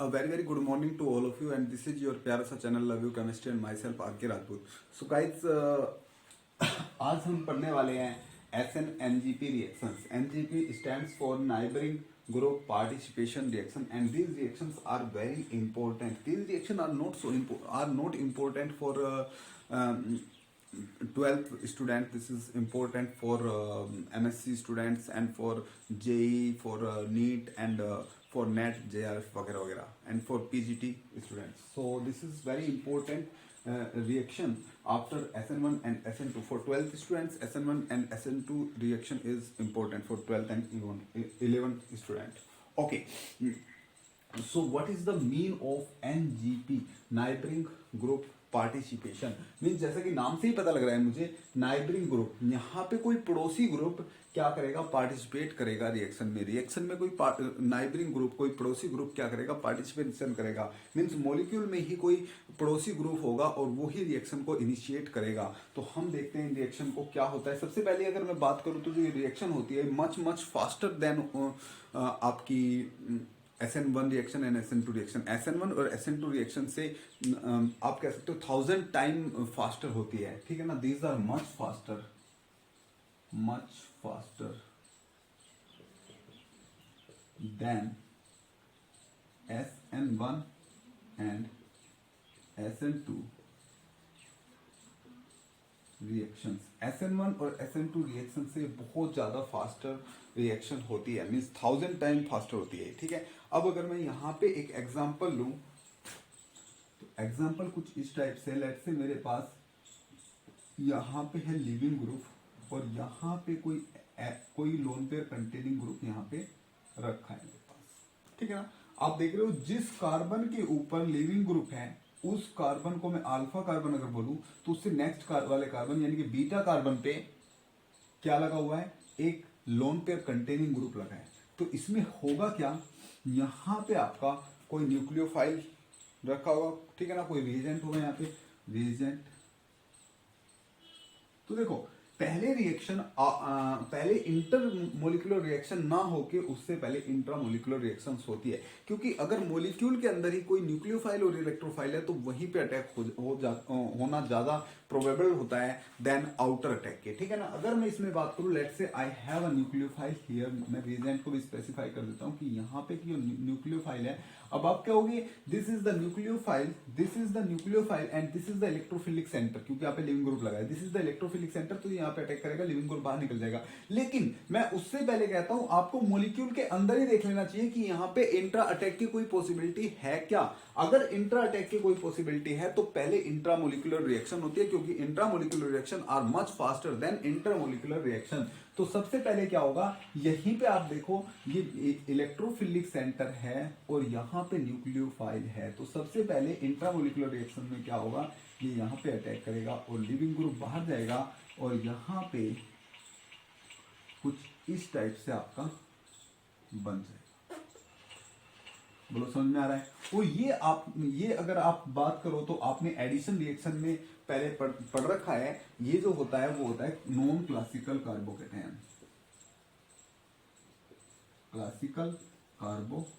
A very very good morning to all of you, and this is your प्यारा सा channel love you chemistry and myself R K Rajput. So guys आज हम पढ़ने वाले हैं SN-NGP reactions. NGP stands for Neighboring Group Participation Reaction, and these reactions are very important. These reactions are not important for 12th student. This is important for MSc students and for JEE, for NEET and for NET, JRF वगैरह वगैरह, and for PGT students. So this is very important reaction after SN1 and SN2. For 12th students, SN1 and SN2 reaction is important for 12th and 11th student. Okay. So what is the mean of NGP, Neighboring Group participation? Means जैसा कि नाम से ही पता लग रहा है मुझे, neighbouring group, यहाँ पे कोई पड़ोसी ग्रुप क्या करेगा, पार्टिसिपेट करेगा रिएक्शन में. रिएक्शन में कोई नाइबरिंग ग्रुप, कोई पड़ोसी ग्रुप क्या करेगा, पार्टिसिपेशन करेगा. मीन्स मॉलिक्यूल में ही कोई पड़ोसी ग्रुप होगा और वो ही रिएक्शन को इनिशिएट करेगा. तो हम देखते हैं रिएक्शन को क्या होता है. सबसे पहले अगर मैं बात करूँ तो जो रिएक्शन होती है मच मच फास्टर देन आपकी SN1 reaction and SN2 reaction. SN1 और SN2 रिएक्शन से आप कह सकते हो 1000 टाइम फास्टर होती है. ठीक है ना. These are much faster than SN1 and SN2 reactions. SN1 और SN2 रिएक्शन से बहुत ज्यादा फास्टर रिएक्शन होती है, मीन्स 1000 टाइम फास्टर होती है. ठीक है. अब अगर मैं यहाँ पे एक एग्जांपल लूं तो एग्जांपल कुछ इस टाइप से, लेट से मेरे पास यहाँ पे है लिविंग ग्रुप और यहाँ पे कोई लोन पेयर कंटेनिंग ग्रुप यहाँ पे रखा है मेरे पास. ठीक है ना. आप देख रहे हो जिस कार्बन के ऊपर लिविंग ग्रुप है उस कार्बन को मैं अल्फा कार्बन अगर बोलूं तो उससे नेक्स्ट वाले कार्बन यानी कि बीटा कार्बन पे क्या लगा हुआ है, एक लोन पेयर कंटेनिंग ग्रुप लगा है. तो इसमें होगा क्या, यहां पे आपका कोई न्यूक्लियोफाइल रखा होगा. ठीक है ना. कोई रिएजेंट होगा यहाँ पे, रिएजेंट. तो देखो पहले रिएक्शन पहले इंटर मोलिकुलर रिएक्शन ना होके उससे पहले इंट्रा मोलिकुलर रिएक्शंस होती है, क्योंकि अगर मोलिक्यूल के अंदर ही कोई न्यूक्लियोफाइल और इलेक्ट्रोफाइल है तो वहीं पे अटैक होना ज्यादा प्रोबेबल होता है देन आउटर अटैक के. ठीक है ना. अगर मैं इसमें बात करूं, लेट से I have a nucleophile here, मैं रिएजेंट को भी स्पेसिफाई कर देता हूं कि यहाँ पे जो न्यूक्लियोफाइल है. अब आप क्या होगी, this is the nucleophile and this is the electrophilic centre, क्योंकि यहाँ पे लिविंग ग्रुप लगा है. This is the electrophilic centre, तो यहाँ पे अटैक करेगा, लिविंग ग्रुप बाहर निकल जाएगा. लेकिन मैं उससे पहले कहता हूं आपको मॉलिक्यूल के अंदर ही देख लेना चाहिए कि यहाँ पे इंट्रा अटैक की कोई पॉसिबिलिटी है क्या. अगर इंट्रा अटैक की कोई पॉसिबिलिटी है तो पहले इंट्रा मोलिकुलर रिएक्शन होती है, क्योंकि intramolecular reaction are much faster than intermolecular reaction. तो सबसे पहले क्या होगा, यहीं पे आप देखो ये इलेक्ट्रोफिलिक सेंटर है और यहाँ पे न्यूक्लियोफाइल है. तो सबसे पहले इंट्रामोलिकुलर रिएक्शन में क्या होगा, ये यहाँ पे अटैक करेगा और लिविंग ग्रुप बाहर जाएगा और यहाँ पे कुछ इस टाइप से आपका बन जाएगा. बोलो समझ में आ रहा है. वो ये अगर आप बात करो तो आपने एडिशन रिएक्शन में पहले पढ़ रखा है. ये जो होता है वो होता है non classical carbocation. Classical carbocation,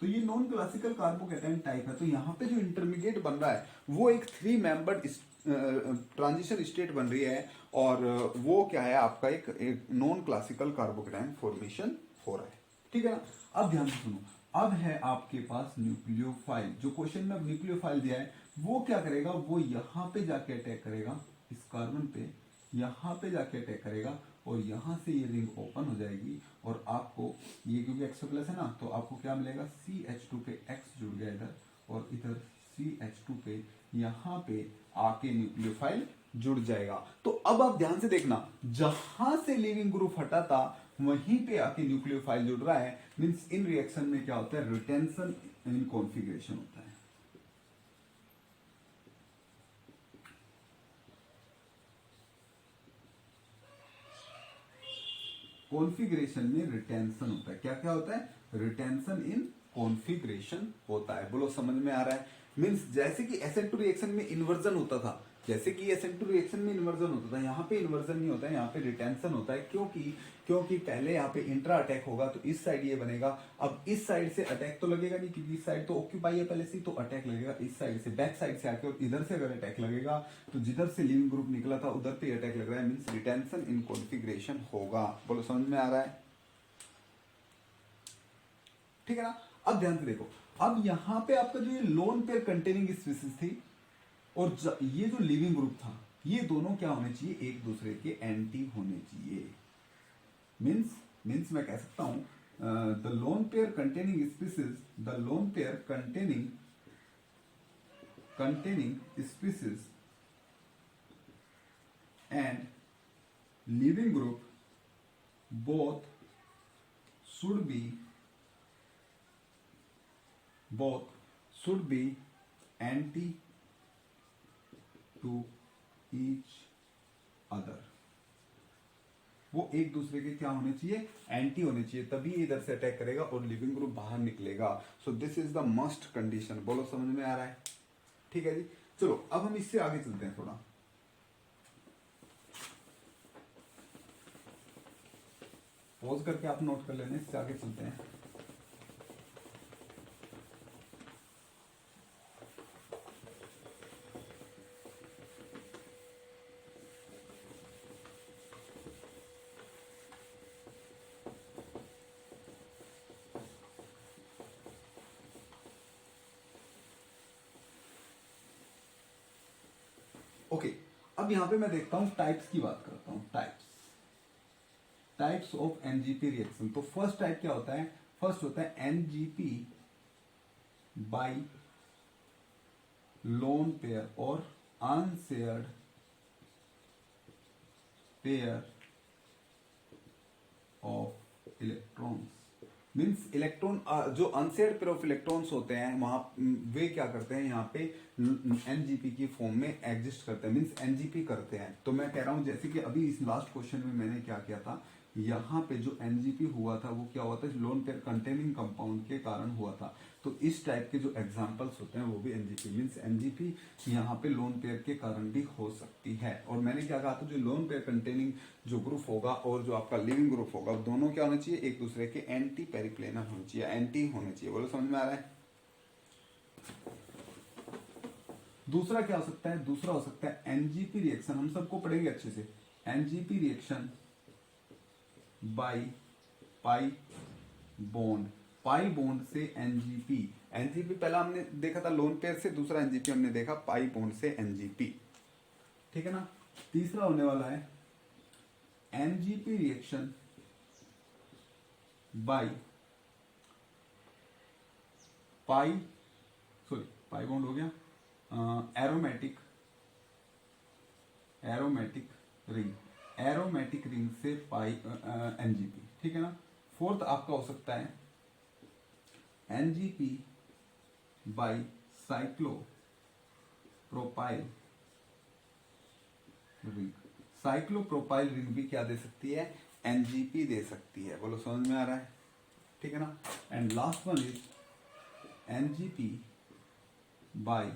तो ये नॉन क्लासिकल कार्बोकेटायन टाइप है. तो यहाँ पे जो इंटरमीडिएट बन रहा है वो एक 3 मेंबर्ड ट्रांजिशन स्टेट बन रही है और वो क्या है आपका एक नॉन क्लासिकल कार्बोकेटायन फॉर्मेशन हो रहा है. ठीक है ना. अब ध्यान से सुनो. अब है आपके पास न्यूक्लियोफाइल. जो क्वेश्चन में न्यूक्लियोफाइल दिया है वो क्या करेगा, वो यहाँ पे जाके अटैक करेगा इस कार्बन पे, यहाँ पे जाके अटैक करेगा और यहाँ से ये रिंग ओपन हो जाएगी और आपको ये, क्योंकि एक्स प्लस है ना, तो आपको क्या मिलेगा, CH2 पे X जुड़ गया इधर और इधर CH2 पे यहाँ पे आके न्यूक्लियोफाइल जुड़ जाएगा. तो अब आप ध्यान से देखना, जहां से लिविंग ग्रुप हटा था वहीं पे आके न्यूक्लियोफाइल जुड़ रहा है. मींस इन रिएक्शन में क्या होता है, रिटेंशन इन कॉन्फिगरेशन होता है. कॉन्फिगरेशन में रिटेंशन होता है. क्या क्या होता है, रिटेंशन इन कॉन्फिगरेशन होता है. बोलो समझ में आ रहा है. मींस जैसे कि SN2 रिएक्शन में इन्वर्जन होता था, जैसे कि SN2 रिएक्शन में इन्वर्जन होता था, यहाँ पे इन्वर्जन नहीं होता है, यहाँ पे रिटेंशन होता है। क्योंकि पहले यहाँ पे इंट्रा अटैक होगा तो इस साइड ये बनेगा। अब इस साइड से अटैक तो लगेगा नहीं, क्योंकि इस साइड तो ऑक्यूपाई है पहले से, तो अटैक लगेगा इस साइड से, बैक साइड से आके। और इधर से अगर अटैक लगेगा तो जिधर से लिविंग ग्रुप निकला था उधर पे अटैक लग रहा है, मीन्स रिटेंशन इन कॉन्फिग्रेशन होगा। बोलो समझ में आ रहा है? ठीक है ना। अब ध्यान से देखो, अब यहां पे आपका जो ये लोन पेयर कंटेनिंग स्पीसीज थी और ये जो लिविंग ग्रुप था, ये दोनों क्या होने चाहिए, एक दूसरे के एंटी होने चाहिए। मीन्स मैं कह सकता हूं the loan pair containing species, the loan pair containing species and leaving group both should be anti to each other। वो एक दूसरे के क्या होने चाहिए, एंटी होने चाहिए, तभी इधर से अटैक करेगा और लिविंग ग्रुप बाहर निकलेगा। So this is the must condition. बोलो समझ में आ रहा है? ठीक है जी। चलो अब हम इससे आगे चलते हैं, थोड़ा पॉज करके आप नोट कर लेना, इससे आगे चलते हैं। ओके, अब यहां पे मैं देखता हूं, टाइप्स की बात करता हूं। Types of NGP reaction. तो फर्स्ट टाइप क्या होता है? फर्स्ट होता है एनजीपी बाई लोन पेयर और unshared pair of electrons. Means electron जो अनशेयर्ड पेयर ऑफ इलेक्ट्रॉन्स होते हैं वहां वे क्या करते हैं, यहाँ पे एनजीपी की फॉर्म में एग्जिस्ट करते हैं, मीन्स एनजीपी करते हैं। तो मैं कह रहा हूं जैसे कि अभी इस लास्ट क्वेश्चन में मैंने क्या किया था, यहाँ पे जो एनजीपी हुआ था वो क्या हुआ था, लोन पेयर कंटेनिंग कंपाउंड के कारण हुआ था। तो इस टाइप के जो एग्जांपल्स होते हैं वो भी एनजीपी, मीन्स एनजीपी यहाँ पे लोन पेयर के कारण भी हो सकती है। और मैंने क्या कहा था, जो लोन पेयर कंटेनिंग जो ग्रुप होगा और जो आपका लिविंग ग्रुप होगा दोनों क्या होने चाहिए, एक दूसरे के एंटी पेरिप्लेनर होने चाहिए, एंटी होने चाहिए। बोलो समझ में आ रहा है? दूसरा क्या हो सकता है? दूसरा हो सकता है एनजीपी रिएक्शन, हम सबको पढ़ेंगे अच्छे से। NGP reaction by pi bond, pi bond से एनजीपी। एनजीपी पहला हमने देखा था लोन पेयर से, दूसरा एनजीपी हमने देखा पाई बॉन्ड से एनजीपी। ठीक है ना। तीसरा होने वाला है NGP reaction by pi bond हो गया, एरोमेटिक रिंग से पाई एनजीपी। ठीक है ना। फोर्थ आपका हो सकता है NGP by cyclopropyl ring. Cyclopropyl ring भी क्या दे सकती है, एनजीपी दे सकती है। बोलो समझ में आ रहा है? ठीक है ना। And last one is NGP by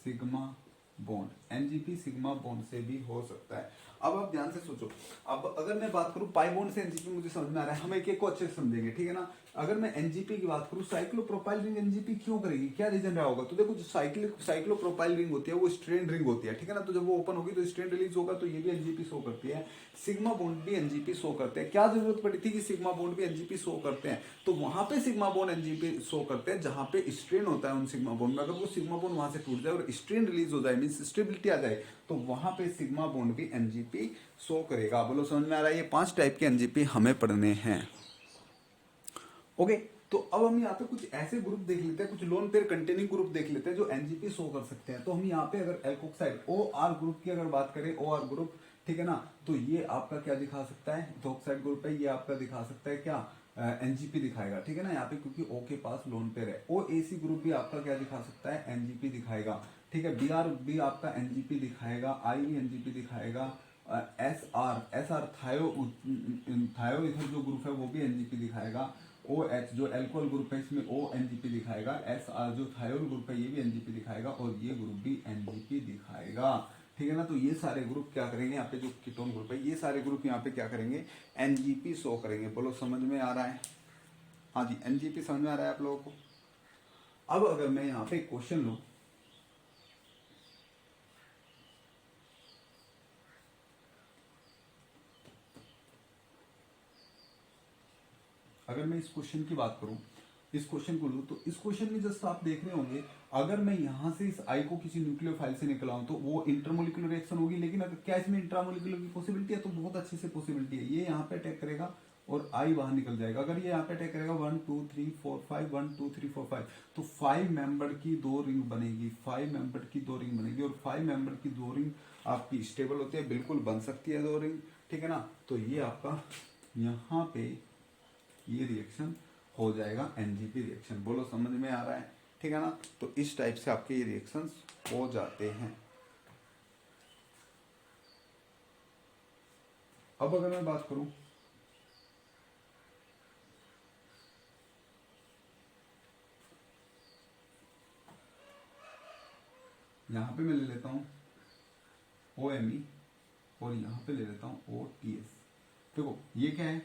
sigma bond. NGP sigma bond से भी हो सकता है। अब आप ध्यान से सोचो, अब अगर मैं बात करूं पाई बॉन्ड से एनजीपी, मुझे समझ में आ रहा है, हम एक एक को अच्छे से समझेंगे। ठीक है ना। अगर मैं एनजीपी की बात करूं, साइक्लोप्रोपाइल रिंग एनजीपी क्यों करेगी, क्या रीजन रहा होगा? तो देखो जो साइक्लोप्रोपाइल रिंग होती है वो स्ट्रेन रिंग होती है। ठीक है ना। तो जब वो ओपन होगी तो स्ट्रेन रिलीज होगा, तो ये भी एनजीपी शो करती है, सिग्मा बॉन्ड भी एनजीपी शो करते हैं। क्या जरूरत पड़ी थी कि सिग्मा बॉन्ड भी एनजीपी शो करते हैं? तो वहां पे सिग्मा बॉन्ड एनजीपी शो करते हैं जहां पे स्ट्रेन होता है उन सिग्मा बॉन्ड में। अगर वो सिग्मा बॉन्ड वहां से टूट जाए और स्ट्रेन रिलीज हो जाए, मींस स्टेबिलिटी आ जाए, तो वहां पे सिग्मा बॉन्ड भी एनजीपी शो करेगा। बोलो समझ में आ रहा है? ये 5 टाइप के एनजीपी हमें पढ़ने हैं। ओके, तो अब हम यहाँ पे कुछ ऐसे ग्रुप देख लेते हैं, कुछ लोन पेयर कंटेनिंग ग्रुप देख लेते हैं जो एनजीपी शो कर सकते हैं। तो हम यहाँ पे अगर एल्कोक्साइड ओ आर ग्रुप की अगर बात करें, ओ आर ग्रुप, ठीक है ना, तो ये आपका क्या दिखा सकता है, इथोक्साइड ग्रुप है, ये आपका दिखा सकता है क्या, एनजीपी दिखाएगा। ठीक है ना, यहाँ पे क्योंकि ओ के पास लोन पेयर है। ओ एसी ग्रुप भी आपका क्या दिखा सकता है, एनजीपी दिखाएगा। ठीक है, बी आर भी आपका एनजीपी दिखाएगा, आई भी एनजीपी दिखाएगा, एस आर थायो इथर जो ग्रुप है वो भी एनजीपी दिखाएगा, ओ एच जो एल्कोहल ग्रुप है इसमें ओ एनजीपी दिखाएगा, एस आर जो थायोल ग्रुप है ये भी एनजीपी दिखाएगा और ये ग्रुप भी एनजीपी दिखाएगा। ठीक है ना, तो ये सारे ग्रुप क्या करेंगे, यहाँ पे जो कीटोन ग्रुप है ये सारे ग्रुप यहाँ पे क्या करेंगे, एनजीपी शो करेंगे। बोलो समझ में आ रहा है? हाँ जी, एनजीपी समझ में आ रहा है आप लोगों को? अब अगर मैं यहाँ पे क्वेश्चन लूँ, अगर मैं इस क्वेश्चन की बात करूं, इस क्वेश्चन को लूं, तो इस क्वेश्चन में जस्ट आप देख रहे होंगे, अगर मैं यहां से इस आई को किसी न्यूक्लियोफाइल से निकलाऊं तो वो इंटरमोलिकुलर रिएक्शन होगी, लेकिन अगर क्या इसमें इंट्रामोलिकुलर की पॉसिबिलिटी है, तो बहुत अच्छे से पॉसिबिलिटी है। ये यहाँ पे अटैक करेगा और आई बाहर निकल जाएगा। अगर ये यहाँ पे अटैक करेगा 1 2 3 4 5 1 2 3 4 5, तो 5 मेंबर की 2 रिंग बनेगी, 5 मेंबर की 2 रिंग बनेगी, और 5 मेंबर की 2 रिंग आपकी स्टेबल होती है, बिल्कुल बन सकती है 2 रिंग। ठीक है ना, तो ये आपका यहाँ पे ये रिएक्शन हो जाएगा एनजीपी रिएक्शन। बोलो समझ में आ रहा है? ठीक है ना, तो इस टाइप से आपके ये रिएक्शंस हो जाते हैं। अब अगर मैं बात करूं, यहां पे मैं ले लेता हूं ओ एम ई और यहां पे ले लेता हूं ओ टी एस। देखो ये क्या है,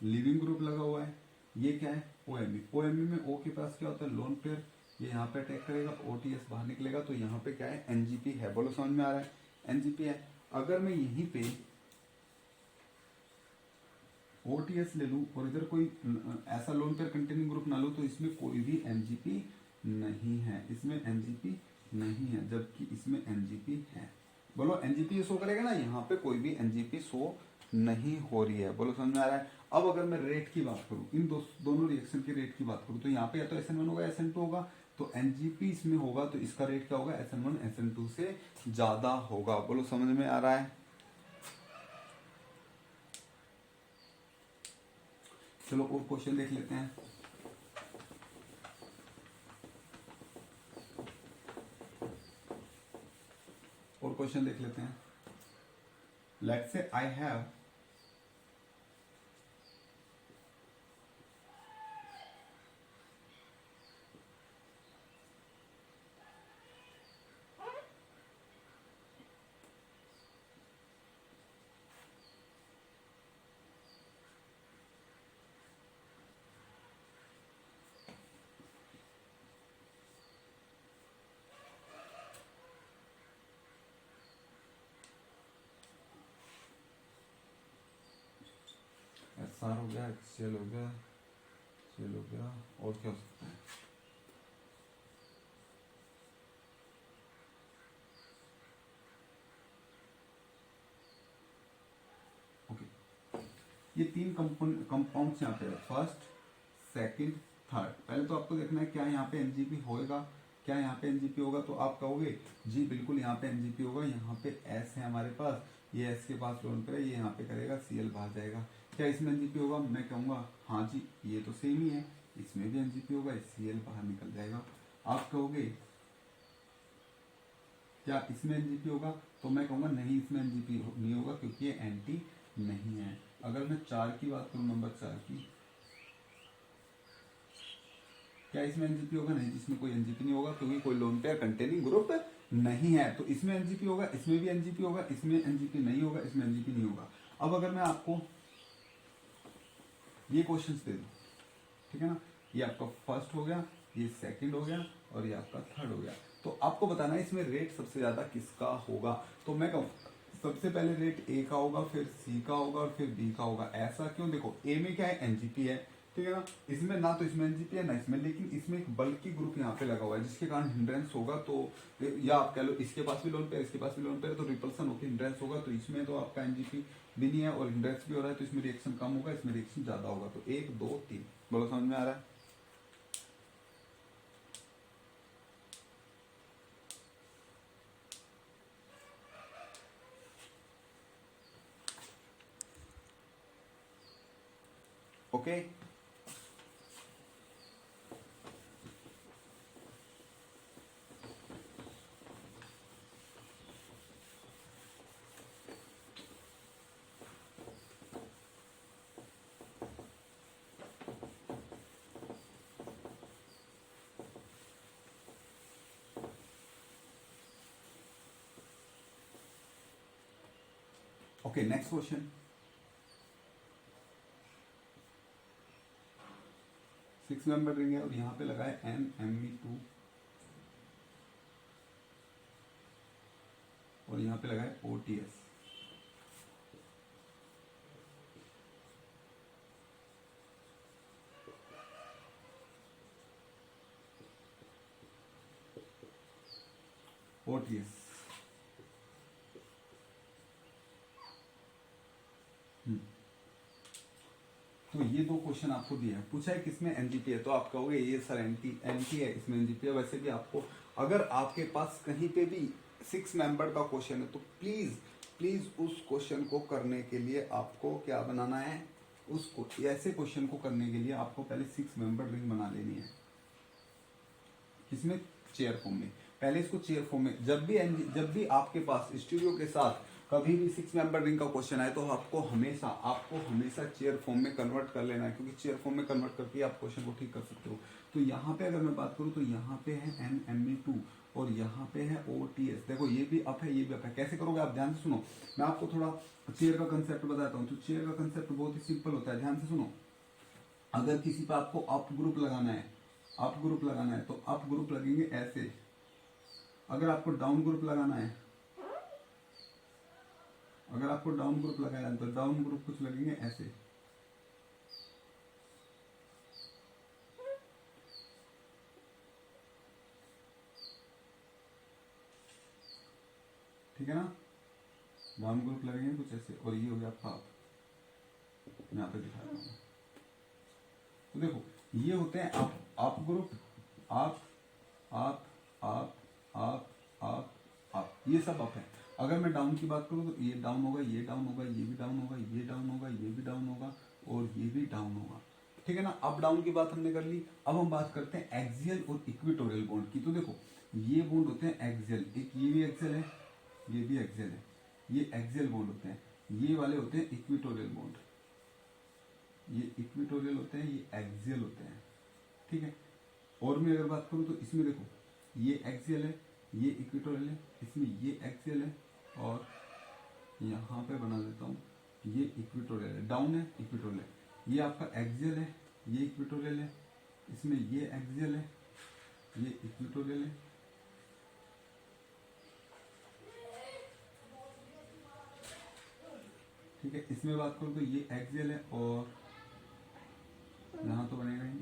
लिविंग ग्रुप लगा हुआ है, ये क्या है O M E. O M E में ओ के पास क्या होता है, लोन पेयर, ये यहाँ पे अटैक करेगा, ओ टी एस बाहर निकलेगा, तो यहाँ पे क्या है, एनजीपी है। बोलो समझ में आ रहा है? एनजीपी है। अगर मैं यहीं पे ओटीएस ले लूं और इधर कोई ऐसा लोन पेयर कंटेनिंग ग्रुप ना लूं, तो इसमें कोई भी एनजीपी नहीं है, इसमें एनजीपी नहीं है, जबकि इसमें एनजीपी है। बोलो एनजीपी शो करेगा ना, यहाँ पे कोई भी एनजीपी शो नहीं हो रही है। बोलो समझ में आ रहा है? अब अगर मैं रेट की बात करूं, इन दोनों रिएक्शन के रेट की बात करूं, तो यहाँ पे या तो SN1 होगा SN2 होगा, तो एनजीपी इसमें होगा तो इसका रेट क्या होगा, SN1 SN2 से ज्यादा होगा। बोलो समझ में आ रहा है? चलो और क्वेश्चन देख लेते हैं। और क्वेश्चन देख लेते हैं। Let's say I have SR हो गया, HCl हो गया, HCl हो गया, और क्या हो सकता है? ओके, ये 3 कंपाउंड्स यहाँ पे है, फर्स्ट सेकंड थर्ड। पहले तो आपको देखना है क्या यहाँ पे एनजीपी होएगा, क्या यहाँ पे एनजीपी होगा, तो आप कहोगे जी बिल्कुल यहाँ पे एनजीपी होगा। यहाँ पे एस है हमारे पास, ये एस के पास लोन पे है, ये यहाँ पे करेगा, सीएल बाहर जाएगा। क्या इसमें एनजीपी होगा? मैं कहूंगा हाँ जी ये तो सेम ही है, इसमें भी एनजीपी होगा, सीएल बाहर निकल जाएगा। आप कहोगे क्या इसमें एनजीपी होगा? तो मैं कहूंगा नहीं, इसमें एनजीपी नहीं होगा क्योंकि ये एंटी नहीं है। अगर मैं 4 की बात करूं, नंबर 4 की, क्या इसमें एनजीपी होगा? नहीं, इसमें कोई एनजीपी नहीं होगा क्योंकि कोई लोन पेयर कंटेनिंग ग्रुप नहीं है। तो इसमें एनजीपी होगा, इसमें भी एनजीपी होगा, इसमें एनजीपी नहीं होगा, इसमें एनजीपी नहीं होगा। अब अगर मैं आपको ये क्वेश्चंस दे दूं, ठीक है ना, ये आपका फर्स्ट हो गया, ये सेकंड हो गया और ये आपका थर्ड हो गया, तो आपको बताना है इसमें रेट सबसे ज्यादा किसका होगा। तो मैं कहूँ सबसे पहले रेट ए का होगा, फिर सी का होगा और फिर बी का होगा। ऐसा क्यों? देखो ए में क्या है, एनजीपी है, ठीक है ना, इसमें ना तो इसमें एनजीपी है ना इसमें, लेकिन इसमें एक बल्कि ग्रुप यहाँ पे लगा हुआ है जिसके कारण हिंड्रेंस होगा। तो या आप कह लो इसके पास भी लोन पे, इसके पास भी लोन पे, तो रिपल्सन होकर हिंड्रेंस होगा। तो इसमें तो आपका एनजीपी भी नहीं है और हिंड्रेंस भी हो रहा है, तो इसमें रिएक्शन कम होगा, इसमें रिएक्शन ज्यादा होगा। तो 1 2 3, बोलो समझ में आ रहा है? Okay, okay, next question. 6 member ring है और यहाँ पे लगा है NMe2 और यहाँ पे लगा है OTS। OTS तो ये दो क्वेश्चन आपको दिया है, पूछा है किसमें एनजीपी है, तो आप कहोगे ये सर एनटी है, इसमें एनजीपी है। वैसे भी आपको अगर आपके पास कहीं पे भी 6 मेंबर का क्वेश्चन है तो प्लीज उस क्वेश्चन को करने के लिए आपको क्या बनाना है, उसको ऐसे क्वेश्चन को करने के लिए आपको पहले 6 मेंबर रिंग बना लेनी है। किसमें? चेयर फॉर्म में। पहले इसको चेयर फॉर्म में, जब भी आपके पास स्टूडियो के साथ कभी भी 6 मेंबर रिंग का क्वेश्चन आए तो आपको हमेशा चेयर फॉर्म में कन्वर्ट कर लेना है, क्योंकि चेयर फॉर्म में कन्वर्ट करके आप क्वेश्चन को ठीक कर सकते हो। तो यहाँ पे अगर मैं बात करूँ तो यहाँ पे है NMe2 और यहाँ पे है OTS। देखो ये भी अप है, ये भी अप है। कैसे करोगे आप? ध्यान से सुनो, मैं आपको थोड़ा चेयर का कंसेप्ट बताता हूँ। तो चेयर का कंसेप्ट बहुत ही सिंपल होता है, ध्यान से सुनो। अगर किसी पे आपको अप ग्रुप लगाना है तो अप ग्रुप लगेंगे ऐसे। अगर आपको डाउन ग्रुप लगाना है, अगर आपको डाउन ग्रुप लगाना है तो डाउन ग्रुप कुछ लगेंगे ऐसे। ठीक है ना? डाउन ग्रुप लगेंगे कुछ ऐसे और ये हो गया आपका अप। यहाँ पे दिखा रहा हूँ। तो देखो ये होते हैं up group, up up up up up up, ये सब अप है। अगर मैं डाउन की बात करूँ तो ये डाउन होगा, ये डाउन होगा, ये भी डाउन होगा, ये डाउन होगा, ये भी डाउन होगा और ये भी डाउन होगा। ठीक है ना? अप डाउन की बात हमने कर ली। अब हम बात करते हैं एक्सियल और इक्वेटोरियल बॉन्ड की। तो देखो ये बॉन्ड होते हैं एक्सियल, एक ये भी एक्सियल है, ये भी एक्सियल है, ये एक्सियल बॉन्ड होते हैं। ये वाले होते हैं इक्वेटोरियल बॉन्ड, ये इक्वेटोरियल होते हैं, ये एक्सियल होते हैं। ठीक है? और मैं अगर बात करूं तो इसमें देखो ये एक्सियल है, ये इक्वेटोरियल है, इसमें ये एक्सियल है और यहाँ पे बना देता हूँ ये इक्वेटोरियल है। डाउन है, इक्वेटोरियल है। ये आपका एक्सियल है, ये इक्वेटोरियल है, इसमें ये एक्सियल है, ये इक्वेटोरियल है। ठीक है? इसमें बात करूँ तो ये एक्सियल है और यहाँ तो बनेगा ही।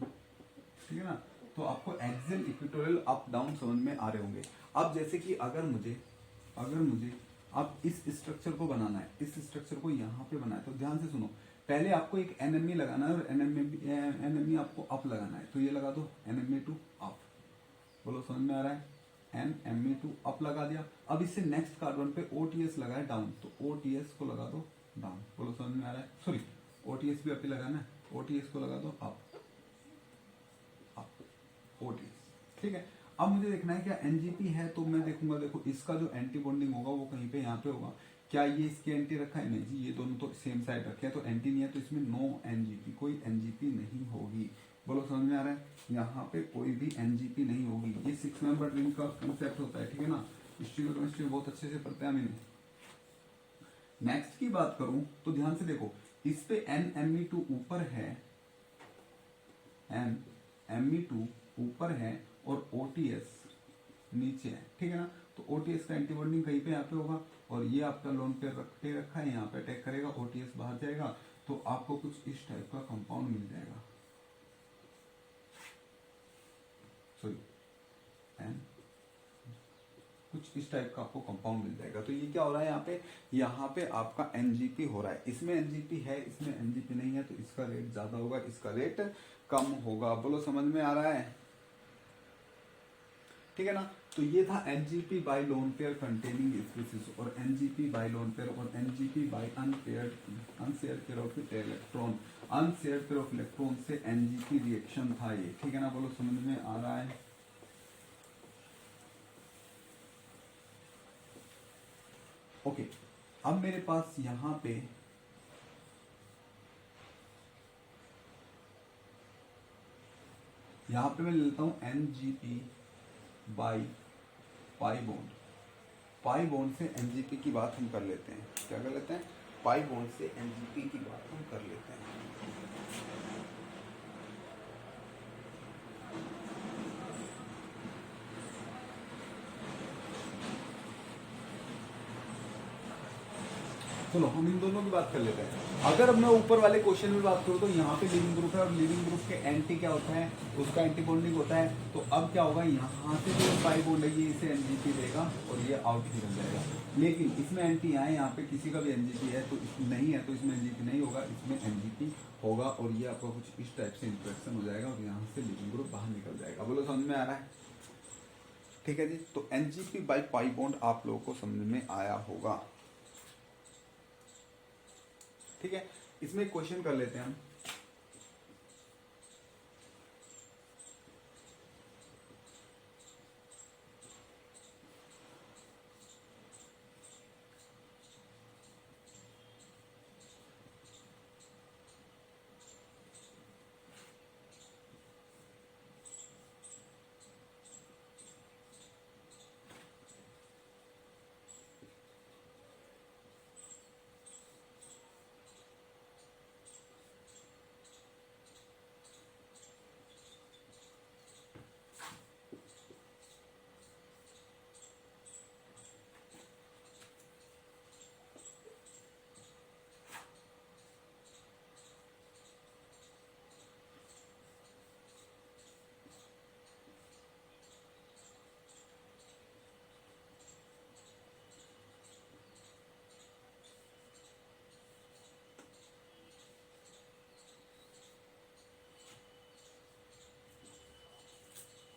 ठीक है ना? तो आपको एक्सियल इक्वेटोरियल अप डाउन समझ में आ रहे होंगे। अब जैसे कि अगर मुझे अब इस स्ट्रक्चर को बनाना है, इस स्ट्रक्चर को यहाँ पे बनाना है, तो ध्यान से सुनो। पहले आपको एक NMe लगाना है और NMe आपको अप लगाना है। तो ये लगा दो NMe2 अप। बोलो समझ में आ रहा है? NMe2 अप लगा दिया। अब इससे नेक्स्ट कार्बन पे OTS लगाए डाउन, तो OTS को लगा दो डाउन। बोलो समझ में आ रहा है? सॉरी, OTS भी अप ही लगाना है, OTS को लगा दो अप। OTS। ठीक है? अब मुझे देखना है क्या NGP है, तो मैं देखूंगा, देखो इसका जो एंटी बॉन्डिंग होगा वो कहीं पे यहाँ पे होगा। क्या ये इसके एंटी रखा है? नहीं जी, ये दोनों तो सेम साइड रखे हैं, तो एंटी नहीं है, तो इसमें नो NGP, कोई NGP नहीं होगी। बोलो समझ में आ रहा है? यहाँ पे कोई भी NGP नहीं होगी। ये 6 मेंबर रिंग का कंसेप्ट होता है। ठीक है ना? हिस्ट्री केमिस्ट्री बहुत अच्छे से पढ़ते हैं मैंने। नेक्स्ट की बात करूं तो ध्यान से देखो, इस पे NMe2 ऊपर है, NMe2 ऊपर है और OTS नीचे है। ठीक है ना? तो OTS का एंटी बॉन्डिंग कहीं पे यहाँ पे होगा और ये आपका लोन पे रखा है, यहाँ पे अटैक करेगा, OTS बाहर जाएगा, तो आपको कुछ इस टाइप का कंपाउंड मिल जाएगा। सॉरी, कुछ इस टाइप का आपको कंपाउंड मिल जाएगा। तो ये क्या हो रहा है यहाँ पे आपका NGP हो रहा है। इसमें NGP है, इसमें NGP नहीं है, तो इसका रेट ज्यादा होगा, इसका रेट कम होगा। बोलो समझ में आ रहा है? ठीक है ना? तो ये था NGP by lone pair containing species और NGP बाय लोन पेयर और NGP by unshared pair of electron, unshared pair of electron से NGP रिएक्शन था ये। ठीक है ना? बोलो समझ में आ रहा है? ओके, अब मेरे पास यहाँ पे मैं लेता हूं NGP by pi bond. Pi bond से NGP की बात हम कर लेते हैं। क्या कर लेते हैं? पाई बॉन्ड से एनजीपी की बात हम कर लेते हैं। चलो हम इन दोनों की बात कर लेते हैं। अगर मैं ऊपर वाले क्वेश्चन में बात करूँ तो यहाँ पे लिविंग ग्रुप है और लिविंग ग्रुप के एंटी क्या होता है, उसका एंटी बॉन्डिंग होता है। तो अब क्या होगा, यहाँ से जो पाई बॉन्ड है ये इसे एनजीपी देगा और ये आउट निकल जाएगा। लेकिन इसमें एंटी है, यहाँ पे किसी का भी एनजीपी है तो नहीं है, तो इसमें एनजीपी नहीं होगा, इसमें एनजीपी होगा और ये आपका कुछ इस टाइप से इंट्रैक्शन हो जाएगा और यहाँ से लिविंग ग्रुप बाहर निकल जाएगा। बोलो समझ में आ रहा है? ठीक है जी। तो एनजीपी बाई पाई बॉन्ड आप लोगों को समझ में आया होगा। ठीक है, इसमें क्वेश्चन कर लेते हैं हम।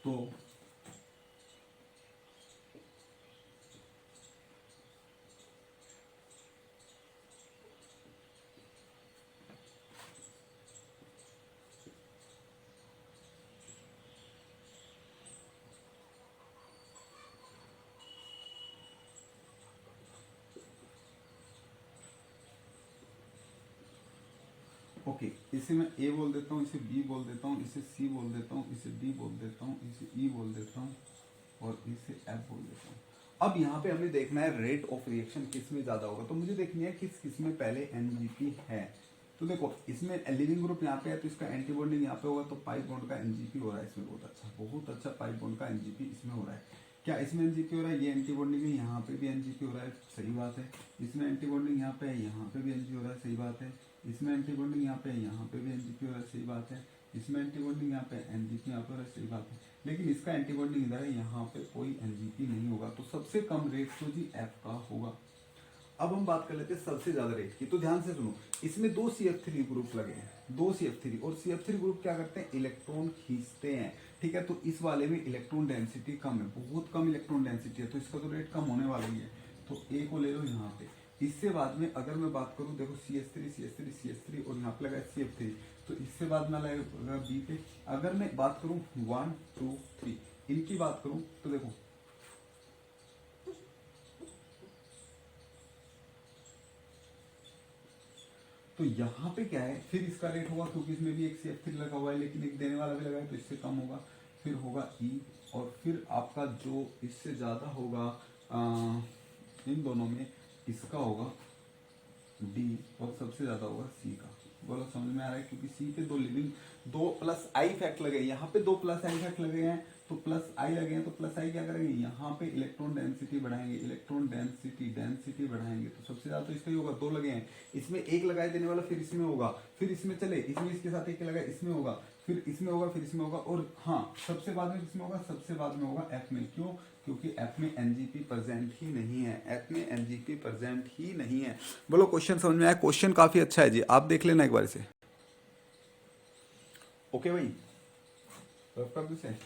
तो ओके, इसे मैं ए बोल देता हूँ, इसे बी बोल देता हूँ, इसे सी बोल देता हूँ, इसे डी बोल देता हूँ, इसे ई बोल देता हूँ और इसे एफ बोल देता हूँ। अब यहाँ पे हमें देखना है रेट ऑफ रिएक्शन किस में ज्यादा होगा। तो मुझे देखनी है किस में पहले एनजीपी है। तो देखो इसमें लिविंग ग्रुप यहाँ पे है तो इसका एंटी बॉन्डिंग यहाँ पे होगा, तो पाई बॉन्ड का एनजीपी हो रहा है इसमें, बहुत अच्छा पाई बॉन्ड का एनजीपी इसमें हो रहा है। क्या इसमें एनजीपी हो रहा है? ये एंटी बॉन्डिंग है, यहाँ पे भी एनजीपी हो रहा है, सही बात है। इसमें एंटी बॉन्डिंग यहाँ पे है, यहाँ पे भी एनजीपी हो रहा है, सही बात है। इसमें एंटी बॉन्डिंग यहाँ पे है, यहाँ पे भी एनजीपी हो रहा है, सही बात है। इसमें एंटी बॉन्डिंग यहाँ पे एनजीपी यहाँ पे हो रहा है, सही बात है। लेकिन इसका एंटी बॉन्डिंग इधर है, यहाँ पे कोई एनजीपी नहीं होगा, तो सबसे कम रेट तो जी एफ का होगा। अब हम बात कर लेते हैं सबसे ज्यादा रेट की। तो ध्यान से सुनो, इसमें दो CF3 ग्रुप लगे हैं, दो CF3, और CF3 ग्रुप क्या करते हैं, इलेक्ट्रॉन खींचते हैं। ठीक है, तो इस वाले में इलेक्ट्रॉन डेंसिटी कम है, बहुत कम इलेक्ट्रॉन डेंसिटी है, तो इसका तो रेट कम होने वाला ही है। तो ए को ले लो यहाँ पे। इससे बाद में अगर मैं बात करूँ, देखो CH3 और यहाँ पे लगा CF3, तो इससे बाद में लगा बी पे। अगर मैं बात करूँ 1 2 3 इनकी बात करूँ तो देखो तो यहाँ पे क्या है, फिर इसका रेट होगा क्योंकि इसमें भी एक CF3 लगा हुआ है, लेकिन एक देने वाला भी लगा है तो इससे कम होगा। फिर होगा ई, और फिर आपका जो इससे ज्यादा होगा इन दोनों में इसका होगा डी, और सबसे ज्यादा होगा सी का। बोलो समझ में आ रहा है? क्योंकि सी पे दो प्लस आई फैक्ट लगे, यहाँ पे दो प्लस आई फैक्ट लगे हैं, तो प्लस आई लगे हैं, तो प्लस आई क्या करेंगे, यहाँ पे इलेक्ट्रॉन डेंसिटी बढ़ाएंगे, इलेक्ट्रॉन डेंसिटी बढ़ाएंगे, तो सबसे ज्यादा तो इसका ही होगा, दो लगे हैं। इसमें एक लगाए देने वाला, फिर इसमें होगा, फिर इसमें चले, इसमें इसके साथ एक लगाए, इसमें होगा, फिर इसमें होगा, फिर इसमें होगा, और हाँ सबसे बाद में किसमें होगा, सबसे बाद में होगा एफ में। क्यों? क्योंकि एफ में एनजीपी प्रेजेंट ही नहीं है, एफ में एनजीपी प्रेजेंट ही नहीं है। बोलो क्वेश्चन समझ में आया? क्वेश्चन काफी अच्छा है जी, आप देख लेना एक बार से। ओके भाई, रफ कर दूं इसे?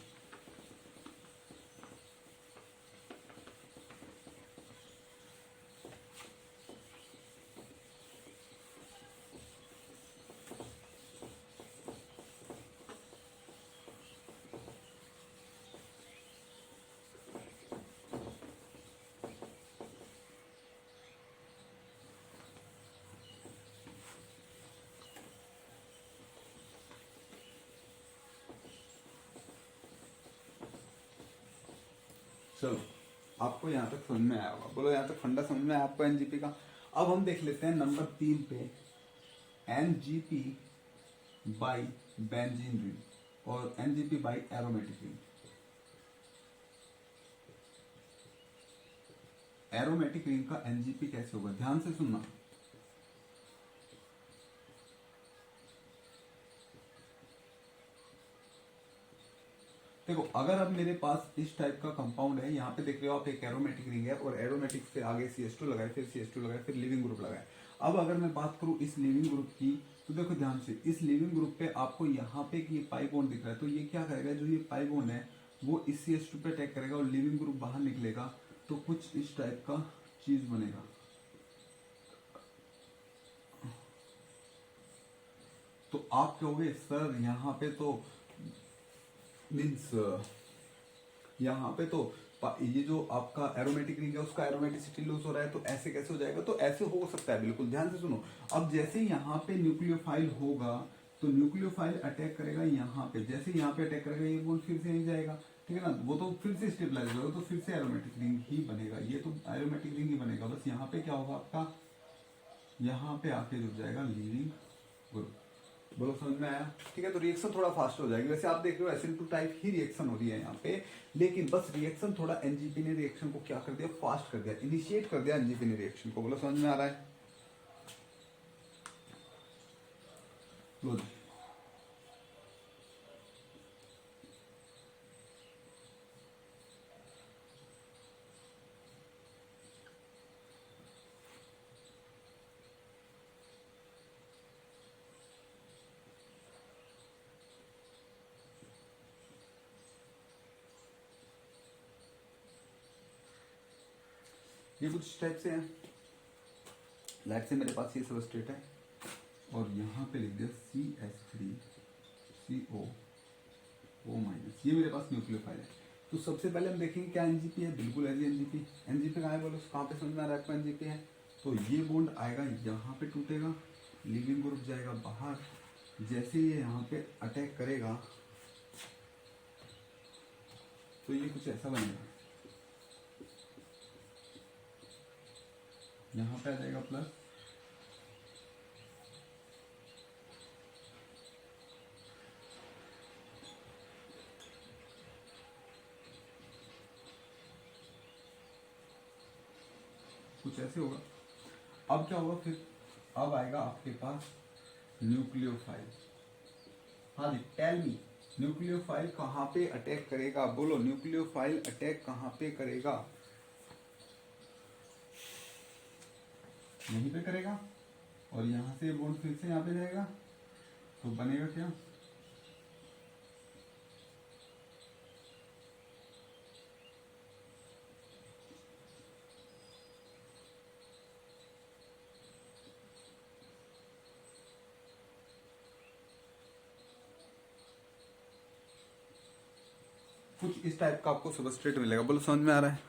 चलो, आपको यहाँ तक समझ में आया होगा। बोलो यहाँ तक फंडा समझ में आया आपको एनजीपी का? अब हम देख लेते हैं नंबर 3 पे एनजीपी बाई बेंजीन रिंग और NGP by aromatic ring. Aromatic ring का एनजीपी कैसे होगा, ध्यान से सुनना। देखो अगर अब मेरे पास इस टाइप का कंपाउंड है, यहाँ पे देख रहे हो आप एक एरोमेटिक रिंग है और एरोमेटिक से आगे CH2 लगाए, फिर CH2 लगाए, फिर लिविंग ग्रुप लगाए। अब अगर मैं बात करूं इस लिविंग ग्रुप की, तो देखो ध्यान से, इस लिविंग ग्रुप पे आपको यहाँ पे ये पाई बॉन्ड दिख रहा है, तो ये क्या करेगा, जो ये पाई बॉन्ड है वो इस CH2 पे अटैक करेगा और लिविंग ग्रुप बाहर निकलेगा, तो कुछ इस टाइप का चीज बनेगा। तो आप कहोगे सर यहाँ पे तो मीन्स यहाँ पे तो ये जो आपका एरोमेटिक रिंग है उसका एरोमेटिसिटी लूज हो रहा है, तो ऐसे कैसे हो जाएगा, तो ऐसे हो सकता है, बिल्कुल ध्यान से सुनो। अब जैसे यहाँ पे न्यूक्लियोफाइल होगा तो न्यूक्लियोफाइल अटैक करेगा यहाँ पे, जैसे यहाँ पे अटैक करेगा ये बॉन्ड फिर से नहीं जाएगा, ठीक है ना, वो तो फिर से स्टेबलाइज होगा, तो फिर से एरोमेटिक रिंग ही बनेगा, ये तो एरोमेटिक रिंग ही बनेगा। बस यहाँ पे क्या होगा आपका, यहाँ पे आके जुड़ जाएगा लीविंग ग्रुप। बोलो समझ में आया, ठीक है। तो रिएक्शन थोड़ा फास्ट हो जाएगी। वैसे आप देख रहे हो SN2 टाइप ही रिएक्शन हो रही है यहाँ पे, लेकिन बस रिएक्शन थोड़ा एनजीपी ने रिएक्शन को क्या कर दिया, फास्ट कर दिया, इनिशिएट कर दिया एनजीपी ने रिएक्शन को। बोलो समझ में आ रहा है। लो जी। ये कुछ टाइप से है, लाइट से मेरे पास ये सबस्ट्रेट है और यहाँ पे लिख दिया CH3CO, ये मेरे पास न्यूक्लियोफाइल है। तो सबसे पहले हम देखेंगे क्या एनजीपी है, बिल्कुल है जी एनजीपी। एनजीपी कहाँ है बोलो, कहाँ पे समझ में आ रहा है आपको एनजीपी है, तो ये बॉन्ड आएगा यहाँ पे टूटेगा, लिविंग ग्रुप जाएगा बाहर, जैसे ये यहाँ पे अटैक करेगा तो ये कुछ ऐसा बनेगा, यहाँ पे आ जाएगा प्लस, कुछ ऐसे होगा। अब क्या होगा फिर, अब आएगा आपके पास न्यूक्लियोफाइल। हाँ जी, टेल मी, न्यूक्लियोफाइल कहाँ पे अटैक करेगा, बोलो न्यूक्लियोफाइल अटैक कहाँ पे करेगा, यहीं पे करेगा और यहाँ से बॉन्ड फिर से यहाँ पे जाएगा, तो बनेगा क्या, कुछ इस टाइप का आपको सबस्ट्रेट मिलेगा। बोलो समझ में आ रहा है।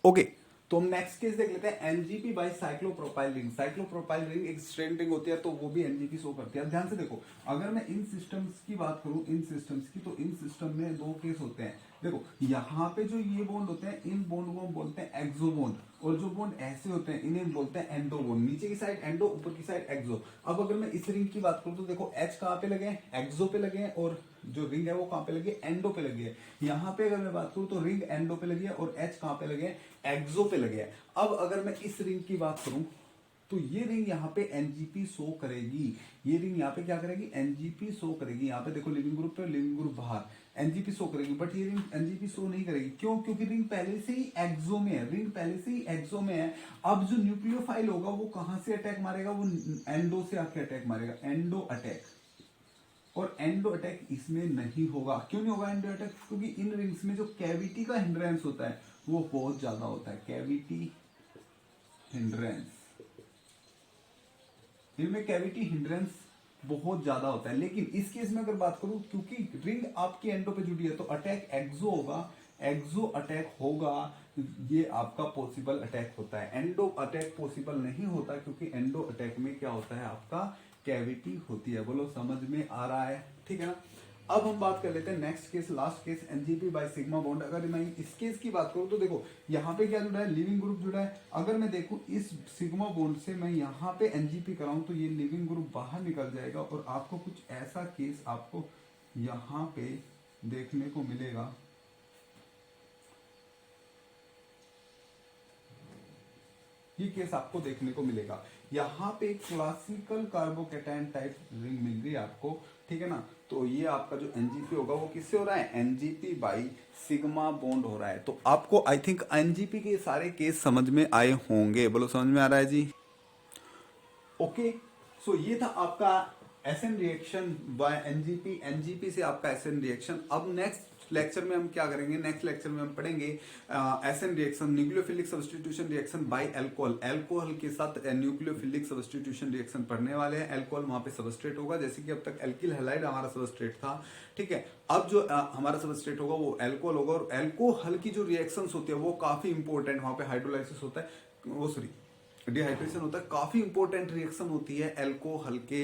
ओके, तो हम नेक्स्ट केस देख लेते हैं, NGP by cyclopropyl ring. Cyclopropyl ring एक स्ट्रेन रिंग होती है, तो वो भी एनजीपी शो करती है। ध्यान से देखो, अगर मैं इन सिस्टम्स की बात करूं, इन सिस्टम्स की, तो इन सिस्टम में दो केस होते हैं। देखो यहाँ पे जो ये बॉन्ड होते हैं, इन बॉन्ड को हम बोलते हैं एक्सो बॉन्ड, और जो बॉन्ड ऐसे होते हैं इन्हें बोलते हैं एंडो बॉन्ड। नीचे की साइड एंडो, ऊपर की साइड एक्सो। अब अगर मैं इस रिंग की बात करूं तो देखो एच कहाँ पे लगे हैं, एक्सो पे लगे हैं, और जो रिंग है वो कहाँ पे लगी है, एंडो पे लगी है। यहाँ पे अगर मैं बात करूं तो रिंग एंडो पे लगी है और एच कहाँ पे लगे हैं, एक्सो पे लगे हैं। अब अगर मैं इस रिंग की बात करूं तो ये रिंग यहाँ पे एनजीपी शो करेगी, ये रिंग यहाँ पे क्या करेगी, एनजीपी शो करेगी। यहाँ पे देखो लिविंग ग्रुप पे, लिविंग ग्रुप बाहर, एनजीपी शो करेगी, बट ये रिंग एनजीपी शो नहीं करेगी। क्यों, क्योंकि रिंग पहले से ही एक्सो में है, रिंग पहले से ही एक्सो में है। अब जो न्यूक्लियोफाइल होगा वो कहां से अटैक मारेगा, वो एंडो से आके अटैक मारेगा, एंडो अटैक। और एंडो अटैक इसमें नहीं होगा। क्यों नहीं होगा एंडो अटैक, क्योंकि इन रिंग्स में जो कैविटी का हिंड्रेंस होता है वो बहुत ज्यादा होता है, कैविटी हिंड्रेंस, इनमें कैविटी हिंड्रेंस बहुत ज्यादा होता है। लेकिन इस केस में अगर बात करूं, क्योंकि रिंग आपकी एंडो पे जुड़ी है, तो अटैक एक्सो होगा, एक्सो अटैक होगा, ये आपका पॉसिबल अटैक होता है। एंडो अटैक पॉसिबल नहीं होता, क्योंकि एंडो अटैक में क्या होता है, आपका कैविटी होती है। बोलो समझ में आ रहा है, ठीक है ना। अब हम बात कर लेते हैं next case, last case, NGP by sigma bond. अगर मैं इस केस की बात करूं तो देखो यहाँ पे क्या जुड़ा है, लिविंग ग्रुप जुड़ा है। अगर मैं देखूं इस सिग्मा बॉन्ड से मैं यहाँ पे एनजीपी कराऊं तो ये लिविंग ग्रुप बाहर निकल जाएगा और आपको कुछ ऐसा केस आपको यहाँ पे देखने को मिलेगा। ये केस आपको देखने को मिलेगा। यहाँ पे क्लासिकल कार्बोकेटायन टाइप रिंग मिल रही है आपको, ठीक है ना। तो ये आपका जो एनजीपी होगा वो किससे हो रहा है, एनजीपी बाई सिग्मा बॉन्ड हो रहा है। तो आपको आई थिंक एनजीपी के सारे केस समझ में आए होंगे, बोलो समझ में आ रहा है जी। ओके, सो ये था आपका SN reaction by NGP, NGP से आपका एसएन रिएक्शन। अब नेक्स्ट लेक्चर में हम क्या करेंगे, नेक्स्ट लेक्चर में हम पढ़ेंगे SN reaction, nucleophilic substitution reaction by alcohol. Alcohol के साथ न्यूक्लियोफिलिक सब्स्टिट्यूशन रिएक्शन पढ़ने वाले हैं। अल्कोहल वहां पे सबस्ट्रेट होगा, जैसे कि अब तक एल्किल हैलाइड हमारा सबस्ट्रेट था, ठीक है। अब जो हमारा सबस्ट्रेट होगा वो अल्कोहल होगा, और अल्कोहल की जो रिएक्शंस होती है वो काफी इंपॉर्टेंट, वहां पे हाइड्रोलाइसिस होता है, वो सॉरी डिहाइड्रेशन होता है, काफी इंपॉर्टेंट रिएक्शन होती है अल्कोहल के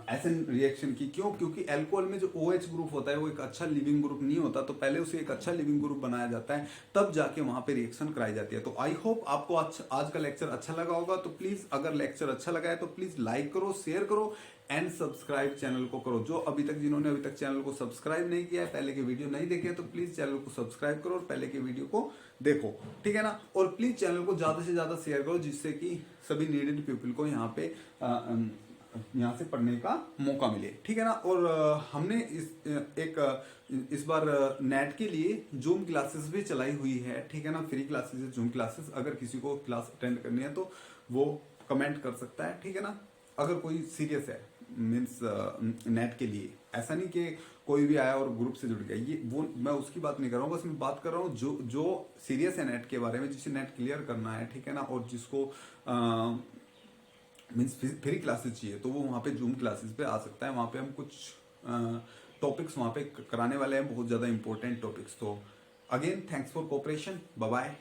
एसएन रिएक्शन की। क्यों, क्योंकि अल्कोहल में जो OH ग्रुप होता है वो एक अच्छा लिविंग ग्रुप नहीं होता, तो पहले उसे एक अच्छा लिविंग ग्रुप बनाया जाता है, तब जाके वहां पे रिएक्शन कराई जाती है। तो आई होप आपको आज का लेक्चर अच्छा लगा होगा। तो प्लीज अगर लेक्चर अच्छा लगा है तो प्लीज लाइक करो, शेयर करो एंड सब्सक्राइब चैनल को करो। जो जिन्होंने अभी तक चैनल को सब्सक्राइब नहीं किया है, पहले के वीडियो नहीं देखे हैं, तो प्लीज चैनल को सब्सक्राइब करो और पहले के वीडियो को देखो, ठीक है ना। और प्लीज चैनल को ज्यादा से ज्यादा शेयर करो, जिससे कि सभी नीडेड पीपल को यहाँ पे यहाँ से पढ़ने का मौका मिले, ठीक है ना। और हमने इस बार नेट के लिए जूम क्लासेस भी चलाई हुई है, ठीक है ना। फ्री क्लासेस है जूम क्लासेस, अगर किसी को क्लास अटेंड करनी है तो वो कमेंट कर सकता है, ठीक है ना। अगर कोई सीरियस है मीन्स नेट के लिए, ऐसा नहीं कि कोई भी आया और ग्रुप से जुड़ गया, ये वो मैं उसकी बात नहीं कर रहा हूँ। बस मैं बात कर रहा हूँ जो सीरियस है नेट के बारे में, जिसे नेट क्लियर करना है, ठीक है ना, और जिसको मीन्स फ्री क्लासेस चाहिए, तो वो वहाँ पे जूम क्लासेस पे आ सकता है। वहाँ पे हम कुछ टॉपिक्स वहाँ पे कराने वाले हैं, बहुत ज़्यादा इंपॉर्टेंट टॉपिक्स। तो again thanks for cooperation, bye bye.